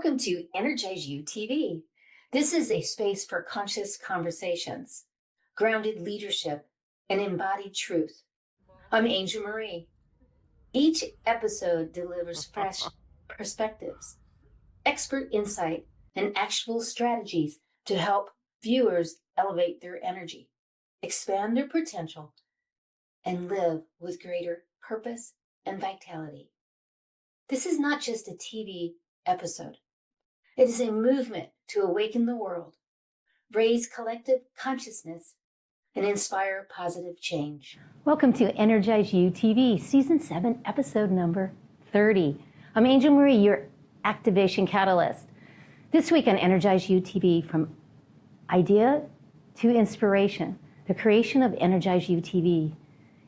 Welcome to EnergizeUtv. This is a space for conscious conversations, grounded leadership, and embodied truth. I'm Angel Marie. Each episode delivers fresh perspectives, expert insight, and actionable strategies to help viewers elevate their energy, expand their potential, and live with greater purpose and vitality. This is not just a TV episode. It is a movement to awaken the world, raise collective consciousness, and inspire positive change. Welcome to EnergizeUtv, Season 7, Episode number 30. I'm Angel Marie, your activation catalyst. This week on EnergizeUtv, from idea to inspiration, the creation of EnergizeUtv,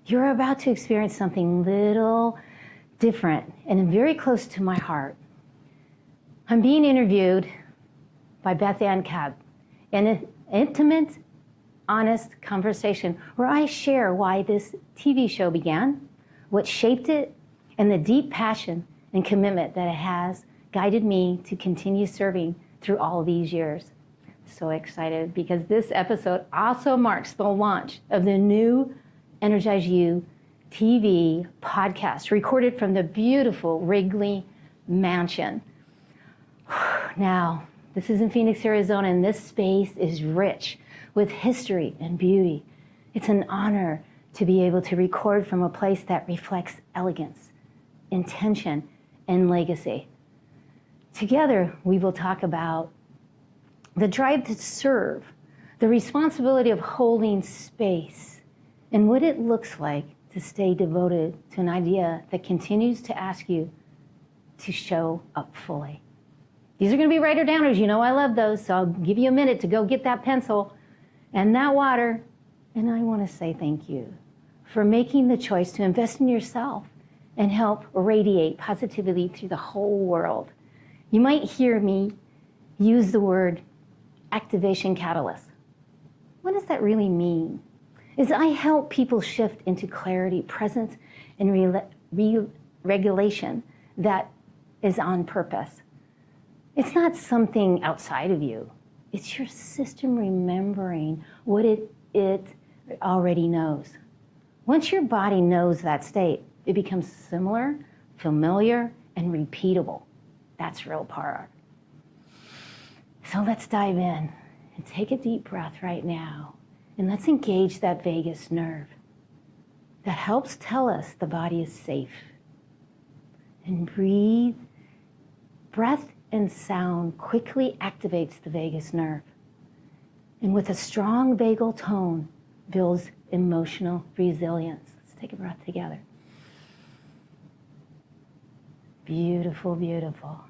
you're about to experience something little different and very close to my heart. I'm being interviewed by Beth Ann Kaib in an intimate, honest conversation where I share why this TV show began, what shaped it, and the deep passion and commitment that it has guided me to continue serving through all these years. So excited because this episode also marks the launch of the new EnergizeUtv podcast recorded from the beautiful Wrigley Mansion. Now, this is in Phoenix, Arizona, and this space is rich with history and beauty. It's an honor to be able to record from a place that reflects elegance, intention, and legacy. Together, we will talk about the drive to serve, the responsibility of holding space, and what it looks like to stay devoted to an idea that continues to ask you to show up fully. These are going to be writer-downers. You know I love those, so I'll give you a minute to go get that pencil and that water. And I want to say thank you for making the choice to invest in yourself and help radiate positivity through the whole world. You might hear me use the word activation catalyst. What does that really mean? Is I help people shift into clarity, presence, and regulation that is on purpose. It's not something outside of you. It's your system remembering what it already knows. Once your body knows that state, it becomes similar, familiar, and repeatable. That's real power. So let's dive in and take a deep breath right now. And let's engage that vagus nerve that helps tell us the body is safe. And breathe. Breath and sound quickly activates the vagus nerve. And with a strong vagal tone, builds emotional resilience. Let's take a breath together. Beautiful, beautiful.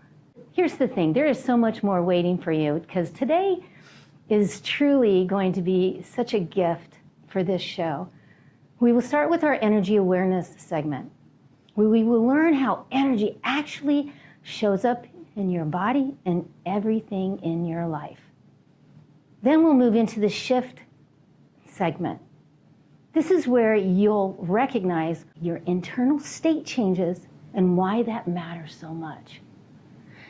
Here's the thing, there is so much more waiting for you because today is truly going to be such a gift for this show. We will start with our energy awareness segment, where we will learn how energy actually shows up in your body and everything in your life. Then we'll move into the shift segment. This is where you'll recognize your internal state changes and why that matters so much.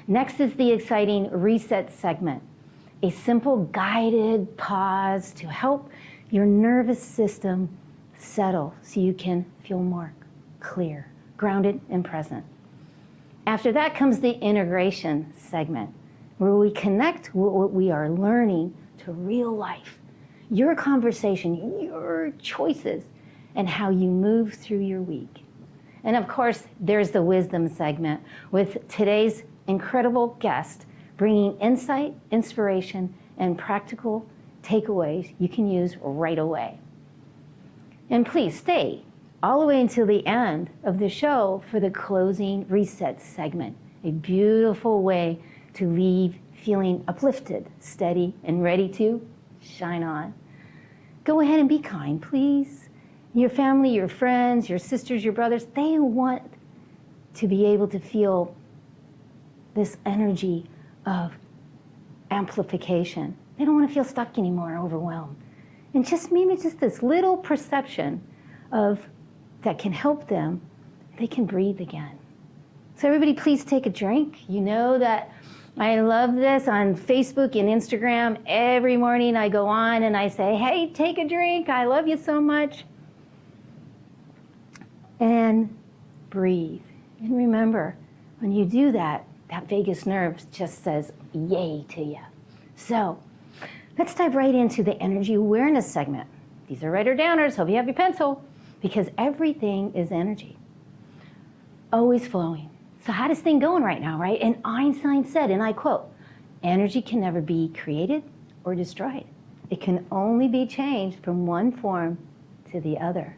Next is the exciting reset segment, a simple guided pause to help your nervous system settle so you can feel more clear, grounded, and present. After that comes the integration segment, where we connect what we are learning to real life, your conversation, your choices, and how you move through your week. And of course, there's the wisdom segment with today's incredible guest, bringing insight, inspiration, and practical takeaways you can use right away. And please stay all the way until the end of the show for the closing reset segment, a beautiful way to leave feeling uplifted, steady, and ready to shine on. Go ahead and be kind, please. Your family, your friends, your sisters, your brothers, they want to be able to feel this energy of amplification. They don't want to feel stuck anymore, overwhelmed. And just maybe just this little perception of that can help them, they can breathe again. So everybody please take a drink. You know that I love this on Facebook and Instagram. Every morning I go on and I say, hey, take a drink. I love you so much. And breathe. And remember, when you do that, that vagus nerve just says yay to you. So let's dive right into the energy awareness segment. These are writer-downers. Hope you have your pencil, because everything is energy, always flowing. So how's this thing going right now, right? And Einstein said, and I quote, energy can never be created or destroyed. It can only be changed from one form to the other.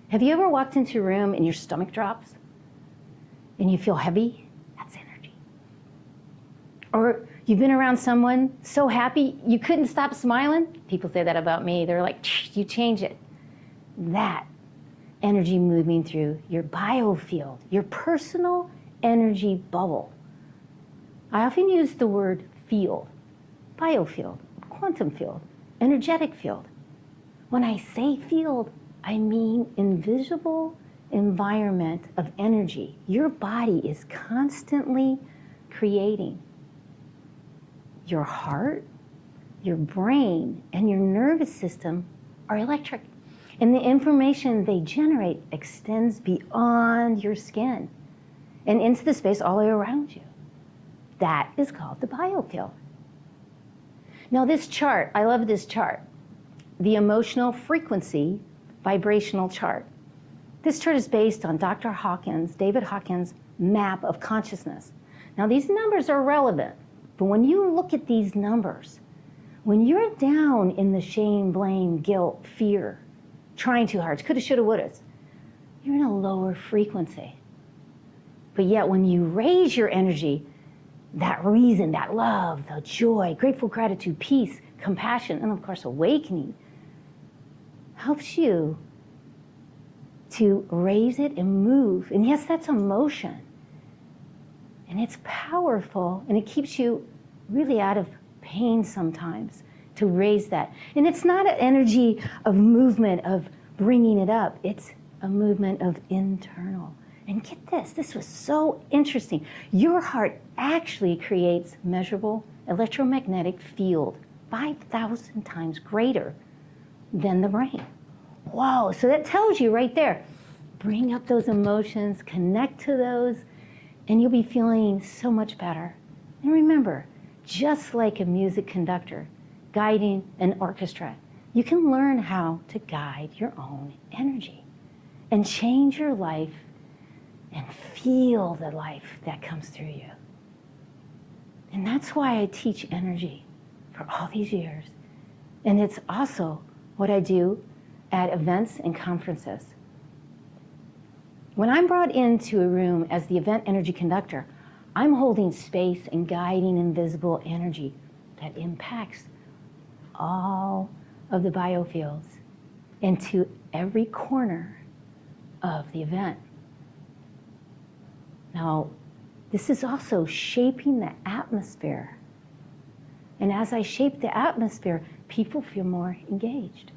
Have you ever walked into a room and your stomach drops and you feel heavy? That's energy. Or you've been around someone so happy you couldn't stop smiling? People say that about me. They're like, you change it. That energy moving through your biofield, your personal energy bubble. I often use the word field, biofield, quantum field, energetic field. When I say field, I mean invisible environment of energy. Your body is constantly creating. Your heart, your brain, and your nervous system are electric. And the information they generate extends beyond your skin and into the space all around you. That is called the biofield. Now this chart, I love this chart, the emotional frequency vibrational chart. This chart is based on Dr. Hawkins, David Hawkins' map of consciousness. Now these numbers are relevant, but when you look at these numbers, when you're down in the shame, blame, guilt, fear, trying too hard, coulda, shoulda, wouldas, you're in a lower frequency. But yet when you raise your energy, that reason, that love, the joy, grateful gratitude, peace, compassion, and of course awakening, helps you to raise it and move. And yes, that's emotion. And it's powerful, and it keeps you really out of pain sometimes to raise that. And it's not an energy of movement, of bringing it up. It's a movement of internal. And get this, this was so interesting. Your heart actually creates measurable electromagnetic field 5,000 times greater than the brain. Wow, so that tells you right there, bring up those emotions, connect to those, and you'll be feeling so much better. And remember, just like a music conductor guiding an orchestra, you can learn how to guide your own energy and change your life and feel the life that comes through you. And that's why I teach energy for all these years. And it's also what I do at events and conferences. When I'm brought into a room as the event energy conductor, I'm holding space and guiding invisible energy that impacts all of the biofields into every corner of the event. Now, this is also shaping the atmosphere. And as I shape the atmosphere, people feel more engaged,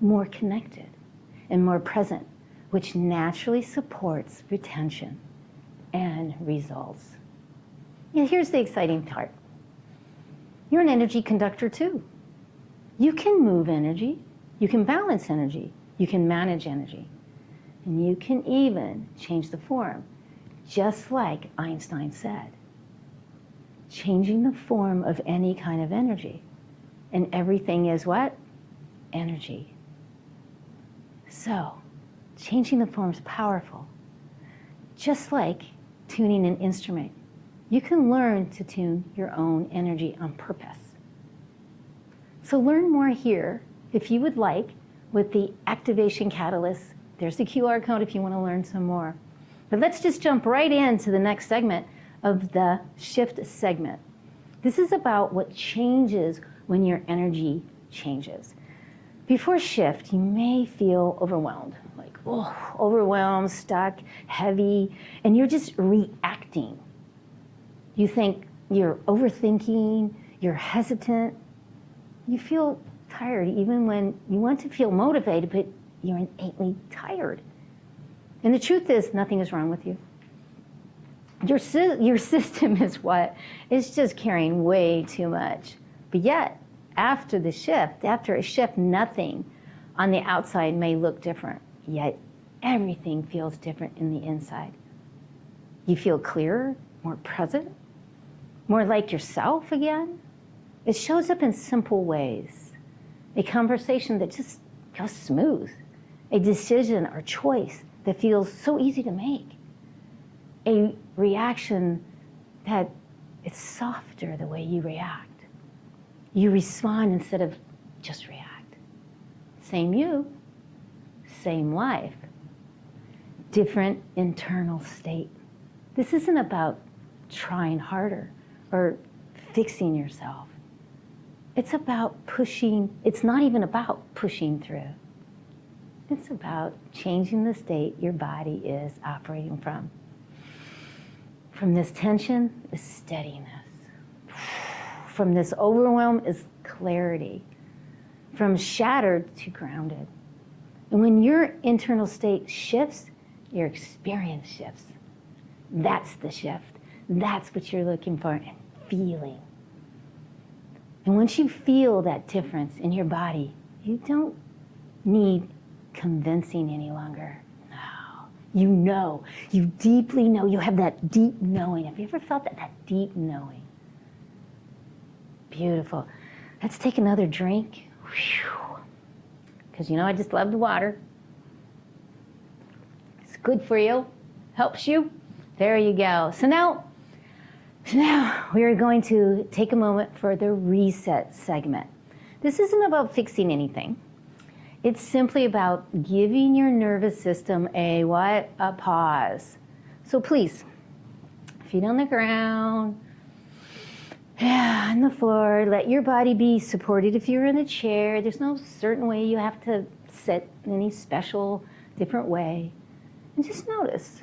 more connected, and more present, which naturally supports retention and results. And here's the exciting part. You're an energy conductor too. You can move energy, you can balance energy, you can manage energy, and you can even change the form, just like Einstein said. Changing the form of any kind of energy. And everything is what? Energy. So, changing the form is powerful. Just like tuning an instrument. You can learn to tune your own energy on purpose. So learn more here, if you would like, with the activation catalyst. There's the QR code if you want to learn some more. But let's just jump right into the next segment of the shift segment. This is about what changes when your energy changes. Before shift, you may feel overwhelmed, like, oh, overwhelmed, stuck, heavy, and you're just reacting. You think you're overthinking, you're hesitant, you feel tired even when you want to feel motivated, but you're innately tired. And the truth is, nothing is wrong with you. Your system is what? It's just carrying way too much. But yet, after a shift, nothing on the outside may look different. Yet, everything feels different in the inside. You feel clearer, more present, more like yourself again. It shows up in simple ways. A conversation that just goes smooth. A decision or choice that feels so easy to make. A reaction that it's softer the way you react. You respond instead of just react. Same you, same life. Different internal state. This isn't about trying harder or fixing yourself. It's not even about pushing through. It's about changing the state your body is operating from. From this tension is steadiness. From this overwhelm is clarity. From shattered to grounded. And when your internal state shifts, your experience shifts. That's the shift. That's what you're looking for and feeling. And once you feel that difference in your body, you don't need convincing any longer. No. You know. You deeply know. You have that deep knowing. Have you ever felt that deep knowing? Beautiful. Let's take another drink. Because I just love the water. It's good for you. Helps you. There you go. So now we are going to take a moment for the reset segment. This isn't about fixing anything. It's simply about giving your nervous system a what? A pause. So please, feet on the ground, on the floor, let your body be supported if you're in a chair. There's no certain way you have to sit in any special, different way. And just notice,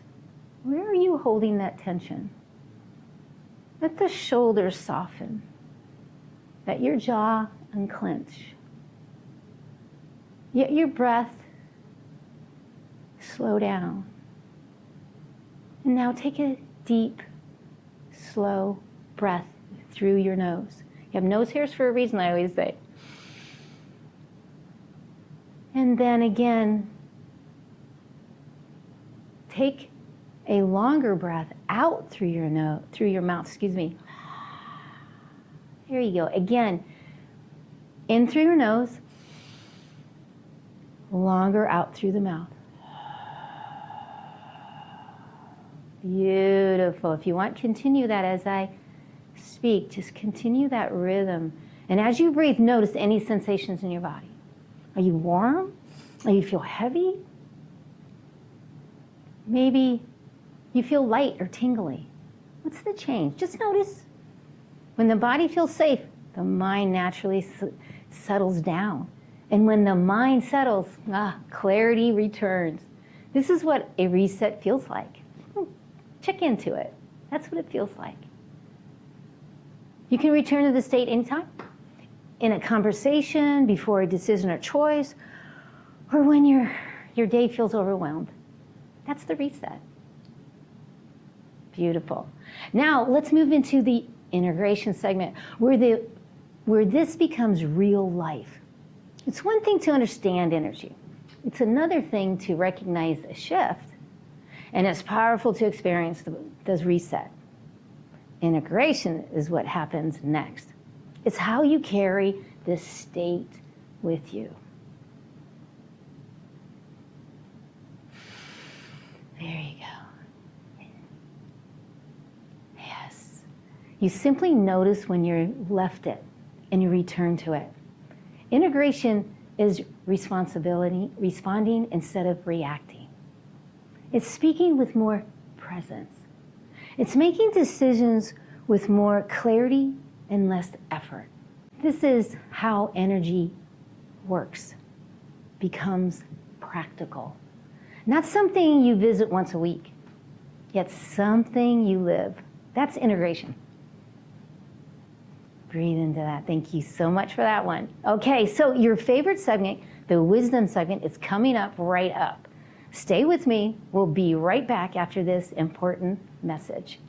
where are you holding that tension? Let the shoulders soften. Let your jaw unclench. Let your breath slow down. And now take a deep, slow breath through your nose. You have nose hairs for a reason, I always say. And then again, take a longer breath out through your mouth, There you go. Again, in through your nose, longer out through the mouth. Beautiful. If you want, continue that as I speak. Just continue that rhythm. And as you breathe, notice any sensations in your body. Are you warm? Or you feel heavy? Maybe you feel light or tingly. What's the change? Just notice. When the body feels safe, the mind naturally settles down. And when the mind settles, clarity returns. This is what a reset feels like. Check into it. That's what it feels like. You can return to the state anytime. In a conversation, before a decision or choice, or when your day feels overwhelmed. That's the reset. Beautiful. Now let's move into the integration segment where this becomes real life. It's one thing to understand energy. It's another thing to recognize a shift, and it's powerful to experience those reset. Integration is what happens next. It's how you carry this state with you. There you go. Yes. You simply notice when you left it and you return to it. Integration is responding instead of reacting. It's speaking with more presence. It's making decisions with more clarity and less effort. This is how energy works, becomes practical. Not something you visit once a week, yet something you live. That's integration. Breathe into that. Thank you so much for that one. Okay, so your favorite segment, the wisdom segment, is coming up right up. Stay with me. We'll be right back after this important message.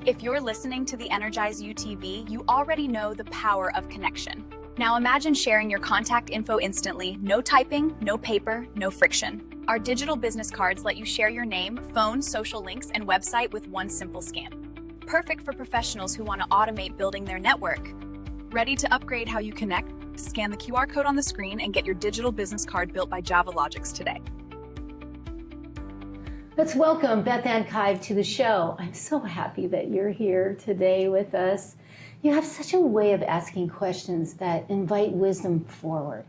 If you're listening to the EnergizeUtv, you already know the power of connection. Now imagine sharing your contact info instantly, no typing, no paper, no friction. Our digital business cards let you share your name, phone, social links, and website with one simple scan. Perfect for professionals who want to automate building their network. Ready to upgrade how you connect? Scan the QR code on the screen and get your digital business card built by JavaLogix today. Let's welcome Beth Ann Kaib to the show. I'm so happy that you're here today with us. You have such a way of asking questions that invite wisdom forward.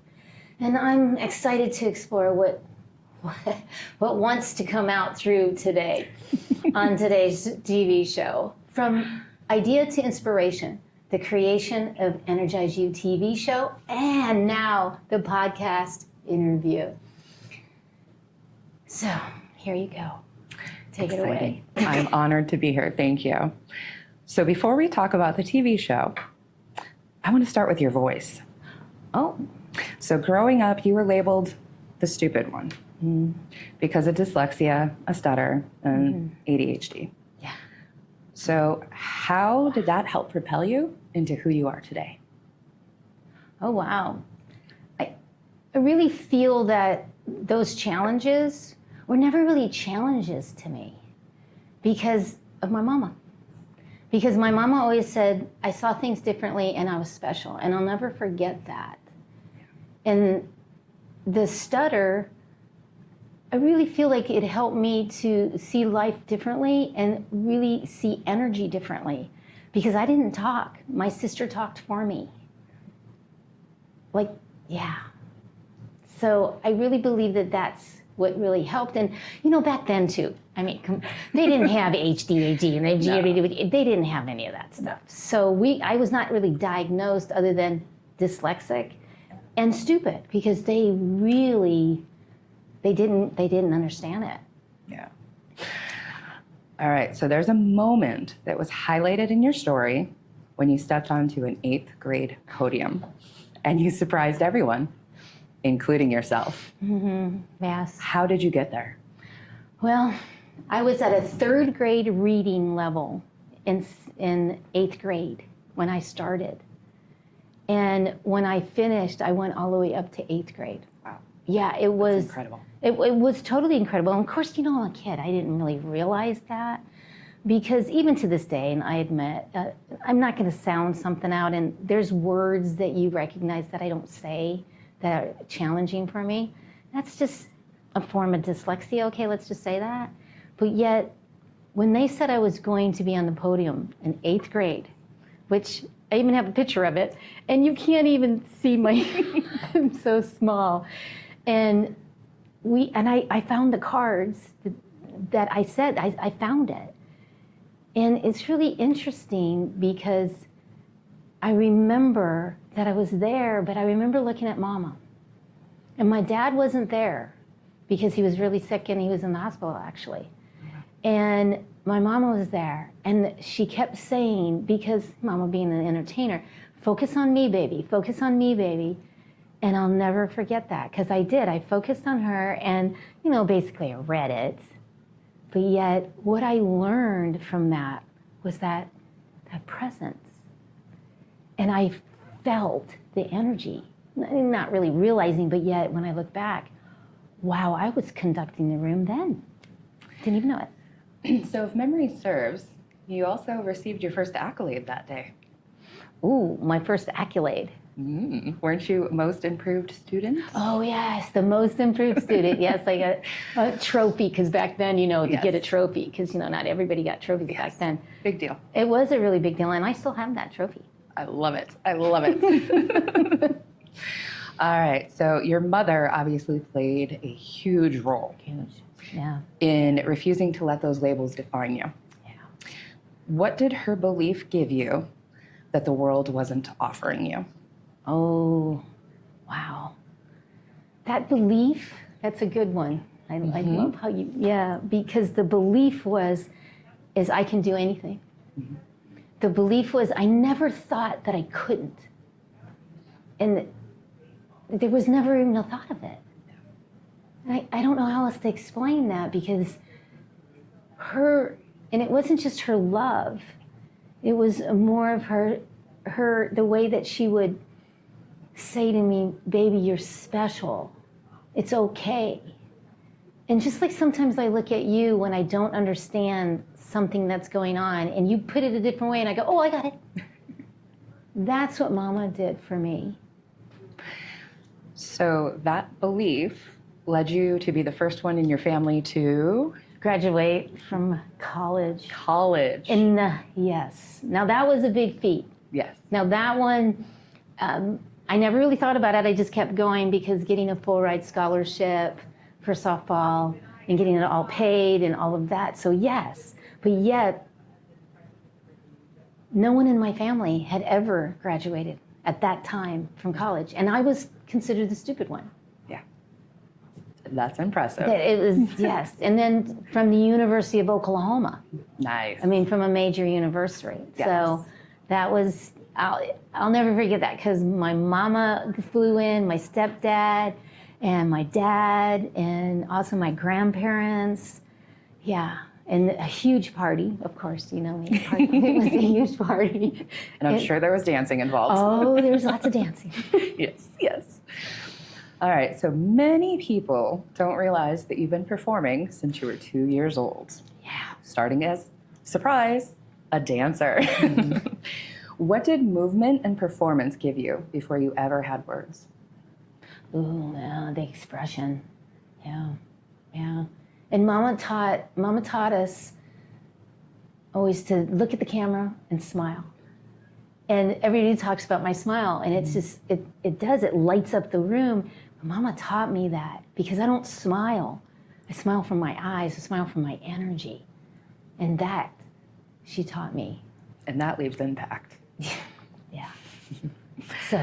And I'm excited to explore what wants to come out through today on today's TV show. From idea to inspiration, the creation of EnergizeUtv show, and now the podcast interview. So, here you go. Take it away. I'm honored to be here. Thank you. So before we talk about the TV show, I want to start with your voice. Oh. So growing up, you were labeled the stupid one because of dyslexia, a stutter, and ADHD. Yeah. So how did that help propel you into who you are today? Oh, wow. I really feel that those challenges were never really challenges to me because of my mama. Because my mama always said, I saw things differently and I was special, and I'll never forget that. And the stutter, I really feel like it helped me to see life differently and really see energy differently because I didn't talk. My sister talked for me. Like, yeah. So I really believe that that's what really helped. And, you know, back then too, I mean, they didn't have HDAD and they didn't have any of that stuff. So I was not really diagnosed other than dyslexic and stupid because they didn't understand it. Yeah. All right. So there's a moment that was highlighted in your story when you stepped onto an 8th grade podium and you surprised everyone, including yourself. Yes. How did you get there? Well, I was at a 3rd grade reading level in 8th grade when I started. And when I finished, I went all the way up to 8th grade. Wow. Yeah, it was incredible. It was totally incredible. And of course, you know, I'm a kid. I didn't really realize that because even to this day, and I admit, I'm not going to sound something out. And there's words that you recognize that I don't say that are challenging for me. That's just a form of dyslexia. Okay, let's just say that. But yet, when they said I was going to be on the podium in 8th grade, which I even have a picture of it, and you can't even see my, I'm so small. And I found the cards that I said, I found it. And it's really interesting because I remember that I was there, but I remember looking at Mama. And my dad wasn't there because he was really sick and he was in the hospital actually. And my mama was there and she kept saying, because Mama being an entertainer, focus on me, baby, focus on me, baby. And I'll never forget that because I did. I focused on her and, you know, basically I read it. But yet what I learned from that was that presence. And I felt the energy, not really realizing, but yet when I look back, wow, I was conducting the room then. Didn't even know it. So if memory serves, you also received your first accolade that day. Ooh, my first accolade. Weren't you most improved student? Oh yes, the most improved student. Yes, like a trophy, because back then, you know, to get a trophy, because, you know, not everybody got trophies back then. Big deal. It was a really big deal, and I still have that trophy. I love it. I love it. All right. So your mother obviously played a huge role. Huge. Yeah. In refusing to let those labels define you. Yeah. What did her belief give you that the world wasn't offering you? Oh, wow. That belief, that's a good one. I love how you, because the belief is I can do anything. The belief was I never thought that I couldn't. And there was never even a thought of it. And I don't know how else to explain that because and it wasn't just her love, It was more of her, the way that she would say to me, baby, you're special. It's okay. And just like sometimes I look at you when I don't understand something that's going on and you put it a different way and I go, oh, I got it. That's what Mama did for me. So that belief led you to be the first one in your family to Graduate from college. college. Yes. Now that was a big feat. Yes. Now that one, I never really thought about it. I just kept going because getting a full ride scholarship for softball and getting it all paid and all of that. So yes, but yet no one in my family had ever graduated at that time from college. And I was considered the stupid one. Yeah. That's impressive. It was, yes. And then from the University of Oklahoma. Nice. I mean, from a major university. Yes. So that was, I'll never forget that because my mama flew in, my stepdad, and my dad, and also my grandparents. Yeah. And a huge party, of course, you know me. It was a huge party. And I'm sure there was dancing involved. Oh, there was lots of dancing. Yes, yes. All right, so many people don't realize that you've been performing since you were 2 years old. Yeah. Starting as, surprise, a dancer. Mm-hmm. What did movement and performance give you before you ever had words? Ooh, the expression. Yeah, yeah. And Mama taught us always to look at the camera and smile. And everybody talks about my smile, and it's just, it lights up the room. But Mama taught me that because I don't smile. I smile from my eyes, I smile from my energy. And that, she taught me. And that leaves impact. Yeah. So,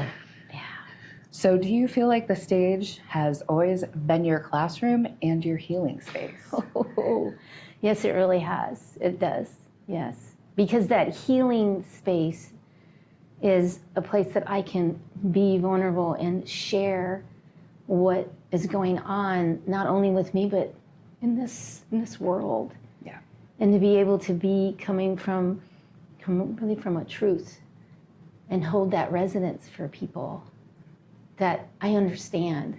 yeah. So do you feel like the stage has always been your classroom and your healing space? Oh, yes, it really has. It does, yes. Because that healing space is a place that I can be vulnerable and share what is going on, not only with me, but in this world. Yeah. And to be able to be coming from really from a truth and hold that resonance for people that I understand,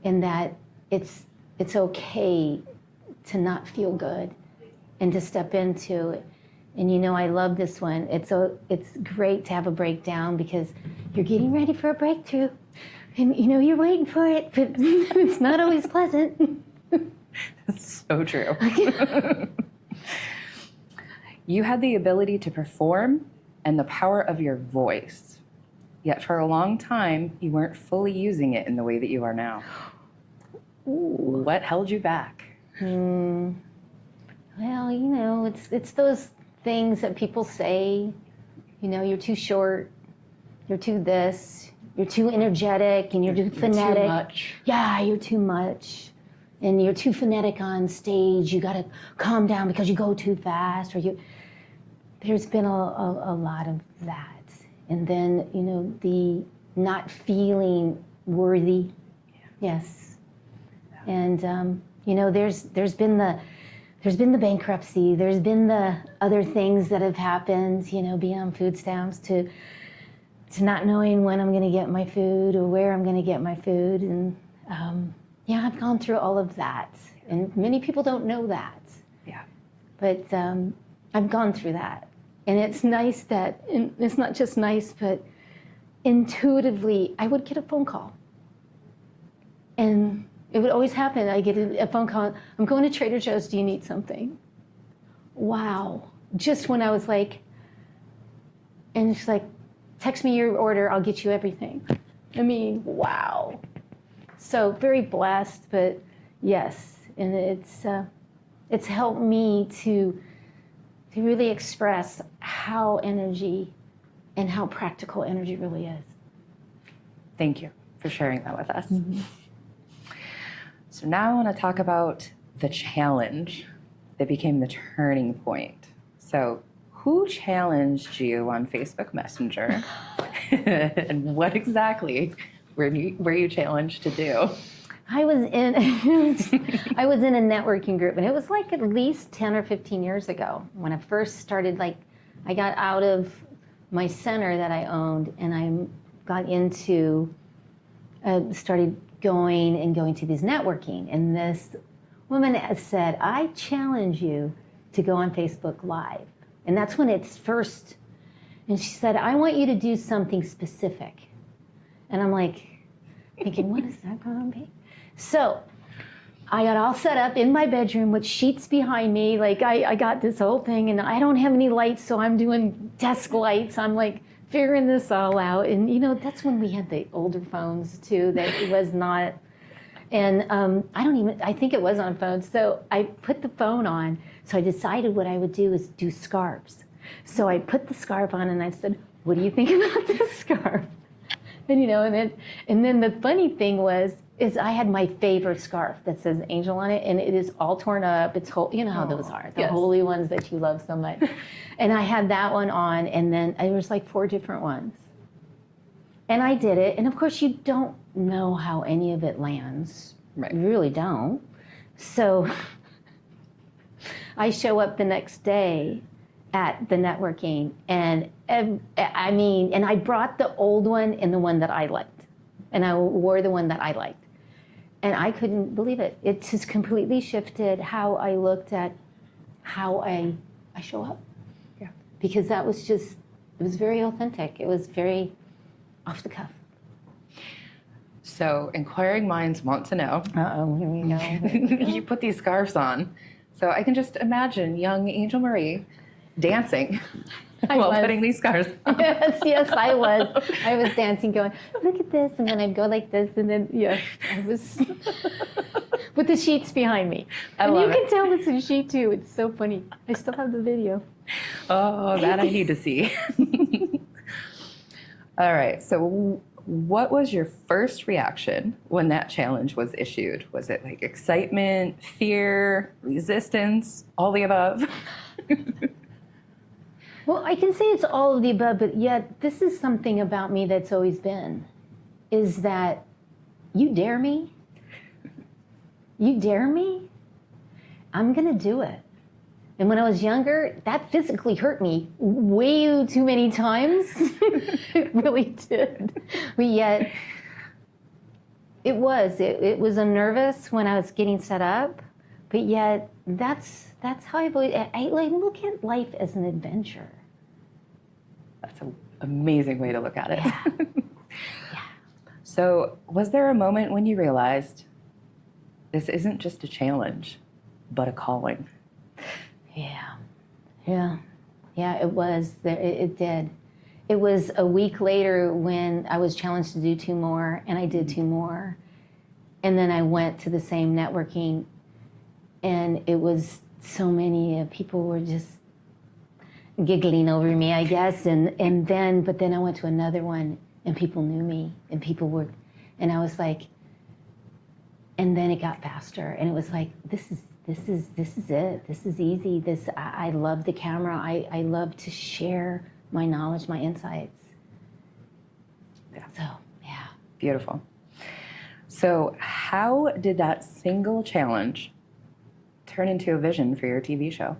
and that it's okay to not feel good and to step into it. And you know, I love this one. It's great to have a breakdown because you're getting ready for a breakthrough. And you know, you're waiting for it, but it's not always pleasant. That's so true. You had the ability to perform and the power of your voice. Yet for a long time, you weren't fully using it in the way that you are now. Ooh. What held you back? Well, you know, it's those things that people say, you know, you're too short, you're too this, you're too energetic, and you're too phonetic. Too much. Yeah, you're too much. And you're too phonetic on stage. You got to calm down because you go too fast. There's been a lot of that. And then, you know, the not feeling worthy. Yeah. Yes. Yeah. And, you know, there's been the bankruptcy. There's been the other things that have happened, you know, being on food stamps, to not knowing when I'm going to get my food or where I'm going to get my food. And, yeah, I've gone through all of that. And many people don't know that. Yeah. But I've gone through that. And it's nice that, and it's not just nice, but intuitively, I would get a phone call. And it would always happen. I get a phone call, I'm going to Trader Joe's, do you need something? Wow. Just when I was like, and she's like, text me your order, I'll get you everything. I mean, wow. So very blessed, but yes. And it's helped me to really express how energy and how practical energy really is. Thank you for sharing that with us. Mm-hmm. So now I want to talk about the challenge that became the turning point. So who challenged you on Facebook Messenger? And what exactly were you challenged to do? I was in a networking group, and it was like at least 10 or 15 years ago when I first started like I got out of my center that I owned, and I got into, started going to these networking. And this woman has said, I challenge you to go on Facebook Live. And that's when it's first, and she said, I want you to do something specific. And I'm like, thinking, what is that going to be? So I got all set up in my bedroom with sheets behind me. Like I got this whole thing, and I don't have any lights, so I'm doing desk lights. I'm like figuring this all out. And you know, that's when we had the older phones too, that it was not, and I think it was on phones. So I put the phone on. So I decided what I would do is do scarves. So I put the scarf on and I said, what do you think about this scarf? And you know, and then the funny thing is I had my favorite scarf that says Angel on it, and it is all torn up. It's whole, you know how those are, the holy ones that you love so much. And I had that one on, and then there was like 4 different ones. And I did it, and of course you don't know how any of it lands. Right. You really don't. So I show up the next day at the networking, and I brought the old one and the one that I liked, and I wore the one that I liked, and I couldn't believe it. It just completely shifted how I looked at how I show up. Yeah. Because that was just, it was very authentic. It was very off the cuff. So inquiring minds want to know. Uh-oh, here we go. You put these scarves on. So I can just imagine young Angel Marie dancing while putting these scarves on. Yes, I was. I was dancing, going, look at this, and then I'd go like this, and then, yeah, I was with the sheets behind me. And you can tell it's a sheet, too. It's so funny. I still have the video. Oh, that I need to see. All right, so what was your first reaction when that challenge was issued? Was it like excitement, fear, resistance, all the above? Well, I can say it's all of the above, but yet this is something about me that's always been, is that you dare me, I'm gonna do it. And when I was younger, that physically hurt me way too many times. It really did. But yet, it was a nervous when I was getting set up, but yet that's how I believe. I like look at life as an adventure. That's an amazing way to look at it. Yeah. Yeah. So was there a moment when you realized this isn't just a challenge, but a calling? Yeah, it was. It did. It was a week later when I was challenged to do 2 more, and I did 2 more. And then I went to the same networking, and it was so many people were just giggling over me, I guess. But then I went to another one, and people knew me, and people were, and I was like, and then it got faster, and it was like, this is it. This is easy. I love the camera. I love to share my knowledge, my insights. Yeah. So, yeah. Beautiful. So how did that single challenge turn into a vision for your TV show?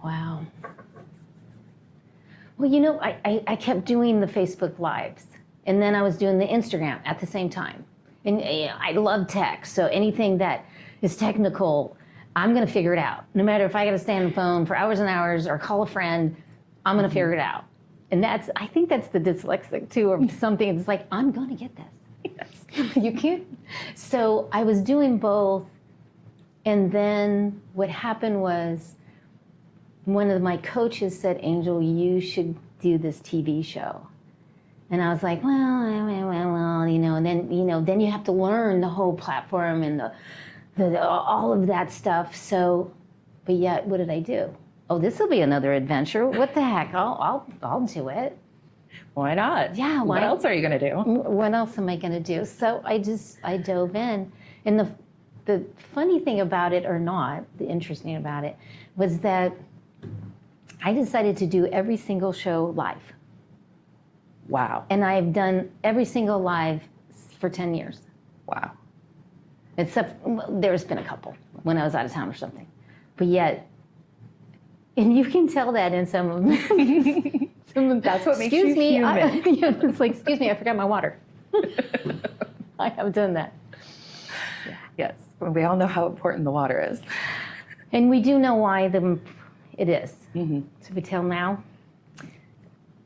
Wow. Well, you know, I kept doing the Facebook Lives, and then I was doing the Instagram at the same time. And I love tech, so anything that is technical, I'm going to figure it out. No matter if I got to stay on the phone for hours and hours or call a friend, I'm going to figure it out. And I think that's the dyslexic too, or something. It's like, I'm going to get this. Yes. You can't. So I was doing both. And then what happened was one of my coaches said, Angel, you should do this TV show. And I was like, well, and then you have to learn the whole platform and all of that stuff. So, but yet, what did I do? Oh, this will be another adventure. What the heck? I'll do it. Why not? Yeah. What else are you going to do? What else am I going to do? So I dove in. And the funny thing about it, or not, the interesting about it, was that I decided to do every single show live. Wow. And I've done every single live for 10 years. Wow. Except there's been a couple when I was out of town or something. But yet, And you can tell that in some of them. That's what makes Excuse you me, human. yeah, it's like, excuse me, I forgot my water. I have done that. Yes, we all know how important the water is. And we do know why it is. Mm-hmm. So we tell now,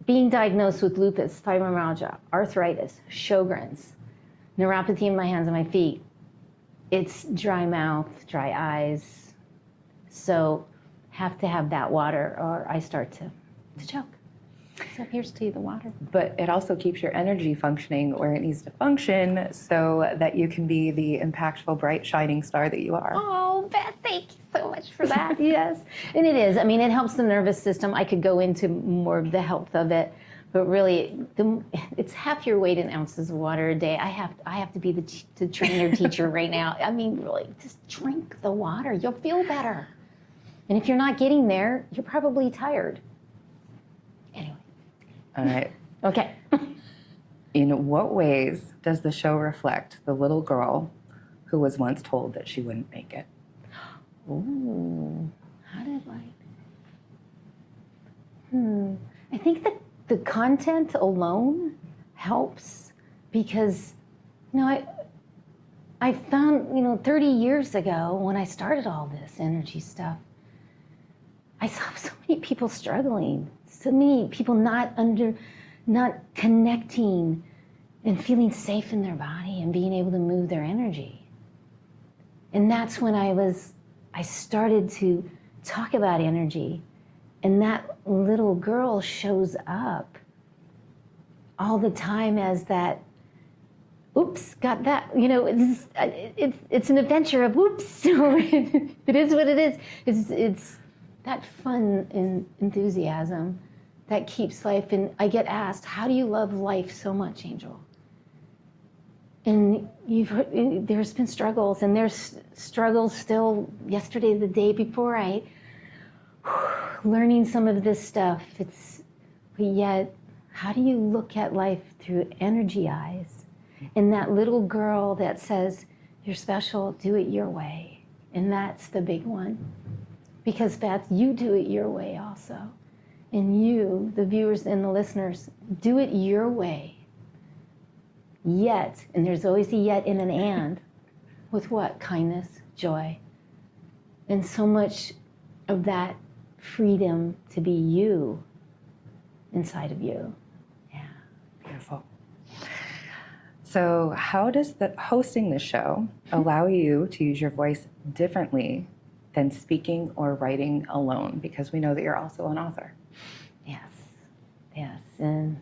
being diagnosed with lupus, fibromyalgia, arthritis, Sjogren's, neuropathy in my hands and my feet, it's dry mouth, dry eyes. So have to have that water or I start to choke. So here's to you the water. But it also keeps your energy functioning where it needs to function so that you can be the impactful, bright, shining star that you are. Oh, Beth, thank you so much for that. Yes. And it is. I mean, it helps the nervous system. I could go into more of the health of it, but really, it's half your weight in ounces of water a day. I have to be the trainer teacher right now. I mean, really, just drink the water. You'll feel better. And if you're not getting there, you're probably tired. Anyway. All right. Okay. In what ways does the show reflect the little girl who was once told that she wouldn't make it? Ooh, how did I think that the content alone helps because, I found, 30 years ago when I started all this energy stuff, I saw so many people struggling, so many people not connecting and feeling safe in their body and being able to move their energy. And that's when I started to talk about energy, and that little girl shows up all the time as that, oops, got that, it's an adventure of whoops. It is what it is. It's that fun and enthusiasm that keeps life. And I get asked, how do you love life so much, Angel? And there's been struggles, and there's struggles still yesterday, the day before, learning some of this stuff. But yet, how do you look at life through energy eyes? And that little girl that says, you're special, do it your way. And that's the big one. Because Beth, you do it your way also. And you, the viewers and the listeners, do it your way. Yet, and there's always a yet and an and, with what? Kindness, joy. And so much of that freedom to be you inside of you. Yeah. Beautiful. So how does hosting the show allow you to use your voice differently than speaking or writing alone? Because we know that you're also an author. Yes. And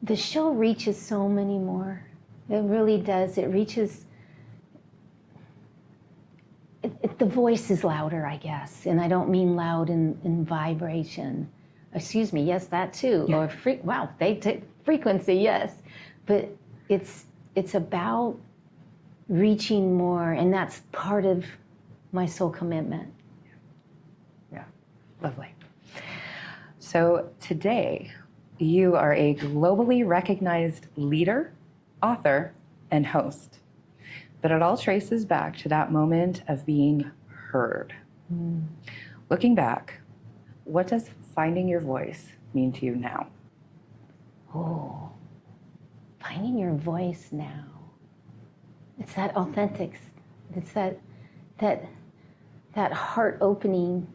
the show reaches so many more. It really does. It reaches, the voice is louder, I guess. And I don't mean loud in vibration. Excuse me, yes, that too. Yeah. Or they take frequency, yes. But it's about reaching more, and that's part of my soul commitment. Yeah, lovely. So today, you are a globally recognized leader, author, and host. But it all traces back to that moment of being heard. Looking back, what does finding your voice mean to you now? Oh, finding your voice now. It's that authentic, it's that heart opening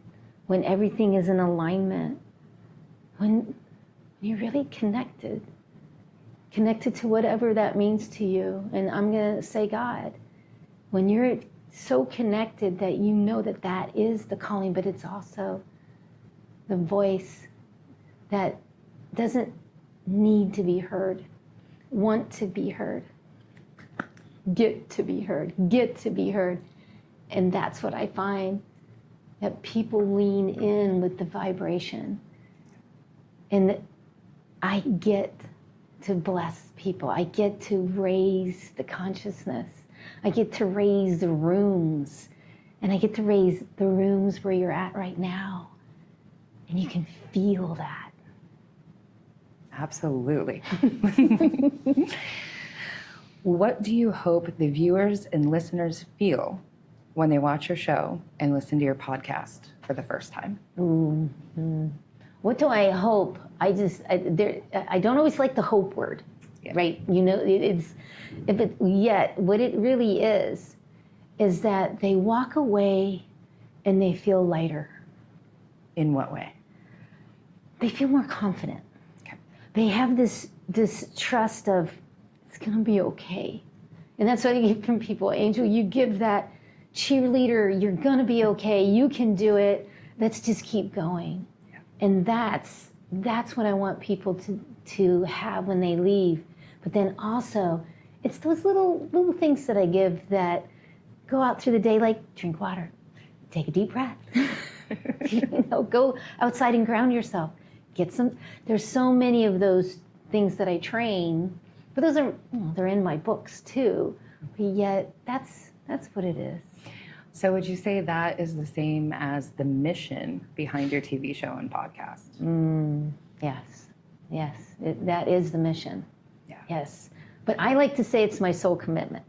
when everything is in alignment, when you're really connected to whatever that means to you. And I'm gonna say God, when you're so connected that you know that is the calling, but it's also the voice that doesn't need to be heard, want to be heard, get to be heard. And that's what I find, that people lean in with the vibration. And I get to bless people. I get to raise the consciousness. I get to raise the rooms. And I get to raise the rooms where you're at right now. And you can feel that. Absolutely. What do you hope the viewers and listeners feel when they watch your show and listen to your podcast for the first time? What do I hope? I don't always like the hope word, right? You know, yet what it really is that they walk away and they feel lighter. In what way? They feel more confident. Okay. They have this trust of, it's going to be okay. And that's what I get from people. Angel, you give that cheerleader, you're going to be okay, you can do it, let's just keep going. Yeah. And that's what I want people to have when they leave. But then also, it's those little things that I give that go out through the day, like drink water, take a deep breath, go outside and ground yourself. There's so many of those things that I train, but those are, they're in my books too, but yet that's what it is. So would you say that is the same as the mission behind your TV show and podcast? Yes, that is the mission. Yeah. Yes, but I like to say it's my soul commitment.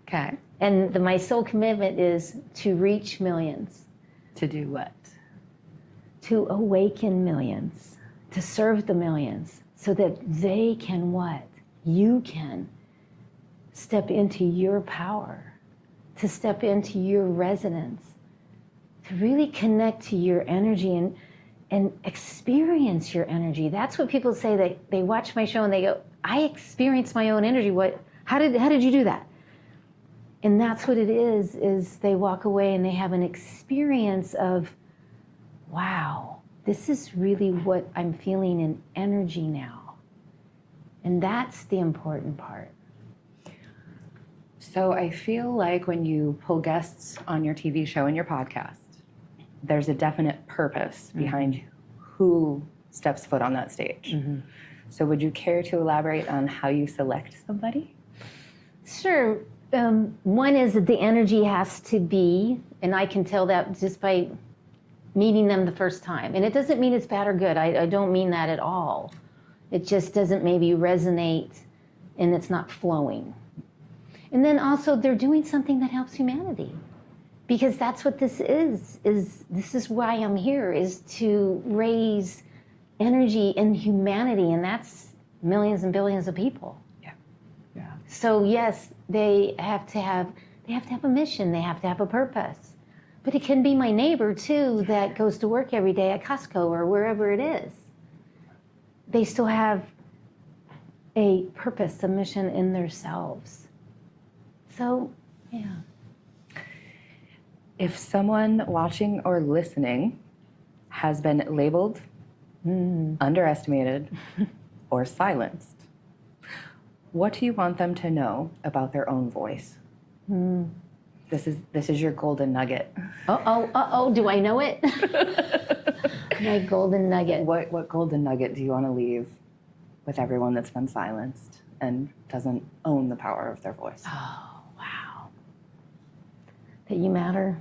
Okay. And my soul commitment is to reach millions. To do what? To awaken millions, to serve the millions, so that they can what? You can step into your power, to step into your resonance, to really connect to your energy and experience your energy. That's what people say. They watch my show and they go, I experience my own energy. How did you do that? And that's what it is they walk away and they have an experience of, wow, this is really what I'm feeling in energy now. And that's the important part. So I feel like when you pull guests on your TV show and your podcast, there's a definite purpose behind who steps foot on that stage. So would you care to elaborate on how you select somebody? Sure. One is that the energy has to be, and I can tell that just by meeting them the first time. And it doesn't mean it's bad or good. I don't mean that at all. It just doesn't maybe resonate and it's not flowing. And then also they're doing something that helps humanity. Because that's what this is this is why I'm here, is to raise energy in humanity, and that's millions and billions of people. Yeah. So yes, they have to have a mission, they have to have a purpose. But it can be my neighbor too that goes to work every day at Costco or wherever it is. They still have a purpose, a mission in themselves. So, yeah. If someone watching or listening has been labeled, underestimated, or silenced, what do you want them to know about their own voice? This is your golden nugget. Do I know it? My golden nugget. What golden nugget do you want to leave with everyone that's been silenced and doesn't own the power of their voice? Oh, wow. That you matter.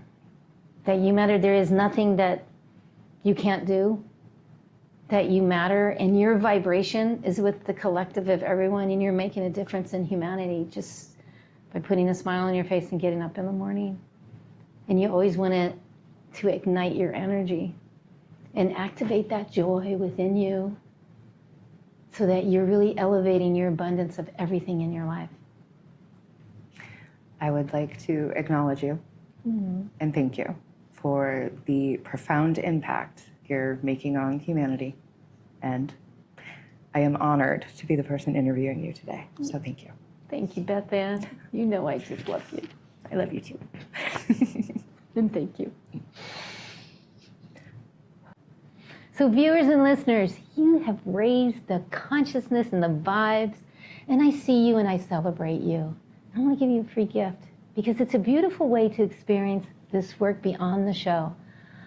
That you matter. There is nothing that you can't do. That you matter, and your vibration is with the collective of everyone, and you're making a difference in humanity just by putting a smile on your face and getting up in the morning. And you always want to ignite your energy and activate that joy within you so that you're really elevating your abundance of everything in your life. I would like to acknowledge you and thank you for the profound impact you're making on humanity. And I am honored to be the person interviewing you today. So thank you. Thank you, Beth Ann. You know I just love you. I love you too. And thank you. So viewers and listeners, you have raised the consciousness and the vibes, and I see you and I celebrate you. I want to give you a free gift because it's a beautiful way to experience this work beyond the show.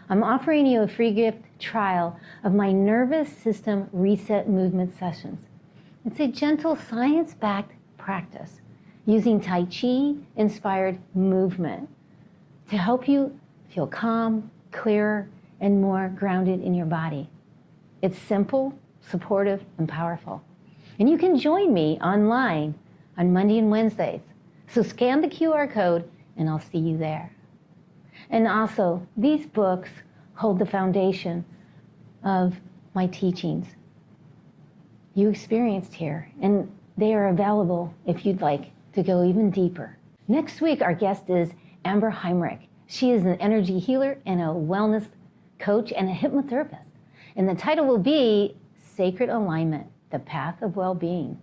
I'm offering you a free gift trial of my nervous system reset movement sessions. It's a gentle science-backed practice using Tai Chi inspired movement to help you feel calm, clearer, and more grounded in your body. It's simple, supportive, and powerful. And you can join me online on Monday and Wednesdays. So scan the QR code and I'll see you there. And also, these books hold the foundation of my teachings you experienced here, and they are available if you'd like to go even deeper. Next week, our guest is Amber Heinrich. She is an energy healer and a wellness coach and a hypnotherapist. And the title will be Sacred Alignment, the Path of Well-Being.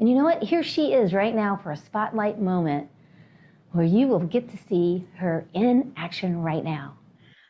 And you know what? Here she is right now for a spotlight moment where you will get to see her in action right now.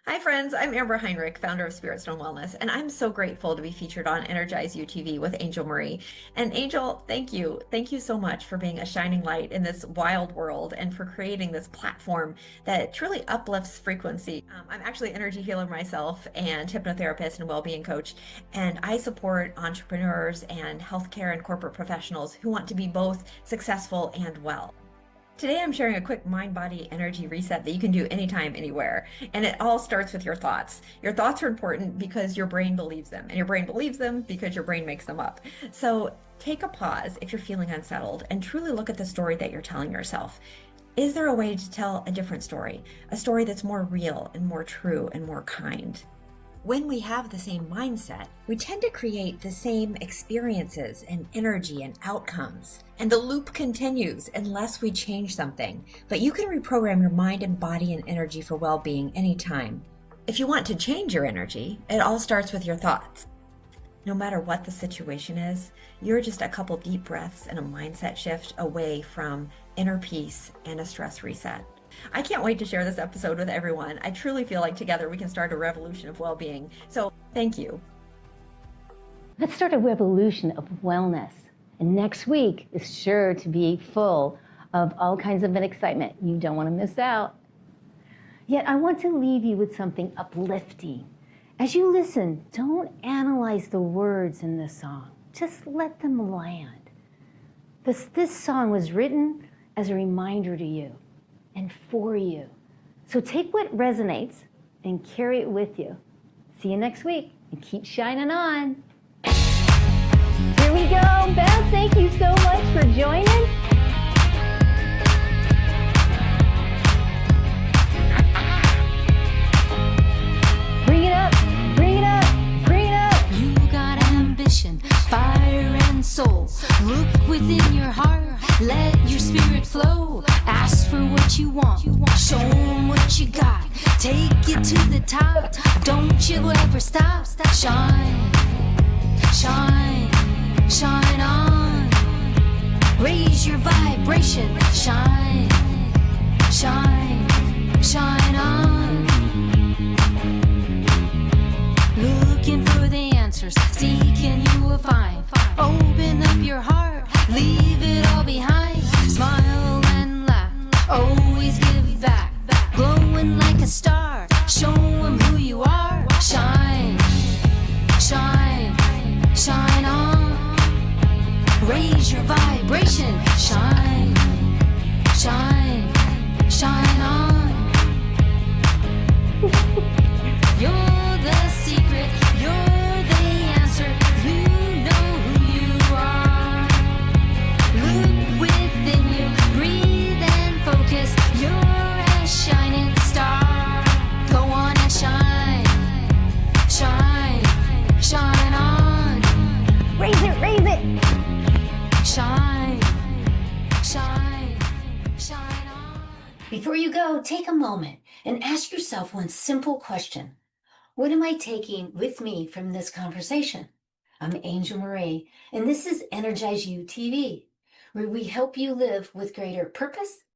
Hi friends, I'm Amber Heinrich, founder of Spirit Stone Wellness, and I'm so grateful to be featured on EnergizeUtv with Angel Marie. And Angel, thank you. Thank you so much for being a shining light in this wild world and for creating this platform that truly uplifts frequency. I'm actually an energy healer myself and hypnotherapist and well-being coach, and I support entrepreneurs and healthcare and corporate professionals who want to be both successful and well. Today I'm sharing a quick mind-body energy reset that you can do anytime, anywhere. And it all starts with your thoughts. Your thoughts are important because your brain believes them, and your brain believes them because your brain makes them up. So take a pause if you're feeling unsettled and truly look at the story that you're telling yourself. Is there a way to tell a different story? A story that's more real and more true and more kind? When we have the same mindset, we tend to create the same experiences and energy and outcomes. And the loop continues unless we change something. But you can reprogram your mind and body and energy for well-being anytime. If you want to change your energy, it all starts with your thoughts. No matter what the situation is, you're just a couple deep breaths and a mindset shift away from inner peace and a stress reset. I can't wait to share this episode with everyone. I truly feel like together we can start a revolution of well-being. So thank you. Let's start a revolution of wellness. And next week is sure to be full of all kinds of excitement. You don't want to miss out. Yet I want to leave you with something uplifting. As you listen, don't analyze the words in this song. Just let them land. This song was written as a reminder to you and for you. So take what resonates and carry it with you. See you next week and keep shining on. Here we go. Beth, thank you so much for joining. Bring it up, bring it up, bring it up. You got ambition, fire and soul. Look within your heart, let your spirit flow. Ask for what you want, show them what you got. Take it to the top, don't you ever stop. Shine, shine, shine on. Raise your vibration, shine, shine, shine on. Looking for the answers, seeking you will find. Open up your heart, leave it all behind. Smile and laugh, always give back. Glowing like a star, show them who you are. Shine, shine, shine on. Raise your vibration, shine, shine, shine on. You're the secret, you're the answer. You know who you are. Look within you, breathe and focus. You're a shining star. Go on and shine, shine, shine on. Raise it, raise it. Shine, shine, shine on. Before you go, take a moment and ask yourself one simple question. What am I taking with me from this conversation? I'm Angel Marie, and this is Energize You TV, where we help you live with greater purpose